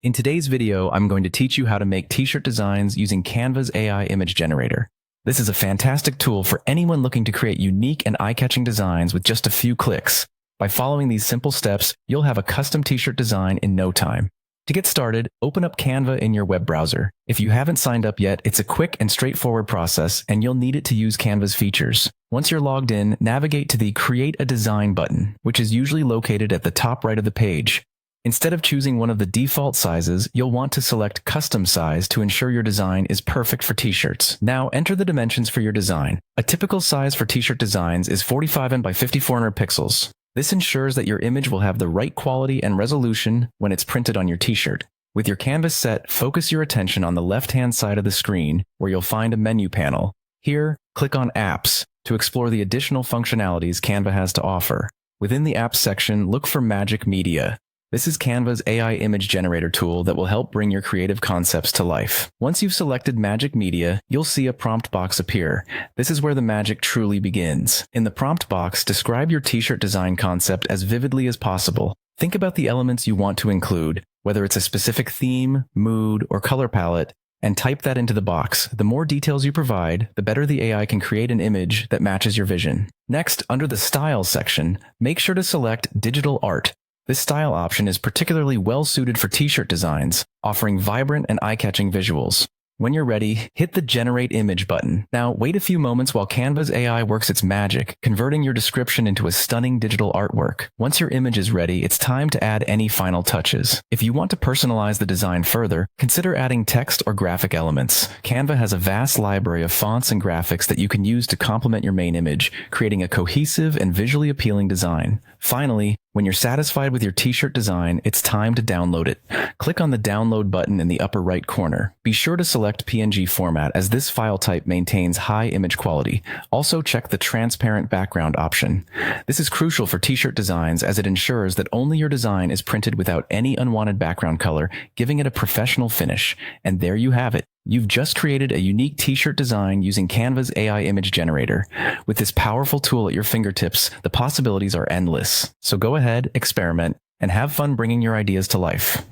In today's video, I'm going to teach you how to make t-shirt designs using Canva's AI image generator. This is a fantastic tool for anyone looking to create unique and eye-catching designs with just a few clicks. By following these simple steps, you'll have a custom t-shirt design in no time. To get started, open up Canva in your web browser. If you haven't signed up yet, it's a quick and straightforward process, and you'll need it to use Canva's features. Once you're logged in, navigate to the Create a Design button, which is usually located at the top right of the page. Instead of choosing one of the default sizes, you'll want to select Custom Size to ensure your design is perfect for t-shirts. Now enter the dimensions for your design. A typical size for t-shirt designs is 45 by 5400 pixels. This ensures that your image will have the right quality and resolution when it's printed on your t-shirt. With your canvas set, focus your attention on the left-hand side of the screen where you'll find a menu panel. Here, click on Apps to explore the additional functionalities Canva has to offer. Within the Apps section, look for Magic Media. This is Canva's AI image generator tool that will help bring your creative concepts to life. Once you've selected Magic Media, you'll see a prompt box appear. This is where the magic truly begins. In the prompt box, describe your t-shirt design concept as vividly as possible. Think about the elements you want to include, whether it's a specific theme, mood, or color palette, and type that into the box. The more details you provide, the better the AI can create an image that matches your vision. Next, under the Styles section, make sure to select Digital Art. This style option is particularly well suited for t-shirt designs, offering vibrant and eye-catching visuals. When you're ready, hit the Generate Image button. Now, wait a few moments while Canva's AI works its magic, converting your description into a stunning digital artwork. Once your image is ready, it's time to add any final touches. If you want to personalize the design further, consider adding text or graphic elements. Canva has a vast library of fonts and graphics that you can use to complement your main image, creating a cohesive and visually appealing design. Finally, when you're satisfied with your t-shirt design, it's time to download it. Click on the Download button in the upper right corner. Be sure to select PNG format as this file type maintains high image quality. Also check the Transparent Background option. This is crucial for t-shirt designs as it ensures that only your design is printed without any unwanted background color, giving it a professional finish. And there you have it. You've just created a unique t-shirt design using Canva's AI image generator. With this powerful tool at your fingertips, the possibilities are endless. So go ahead, experiment, and have fun bringing your ideas to life.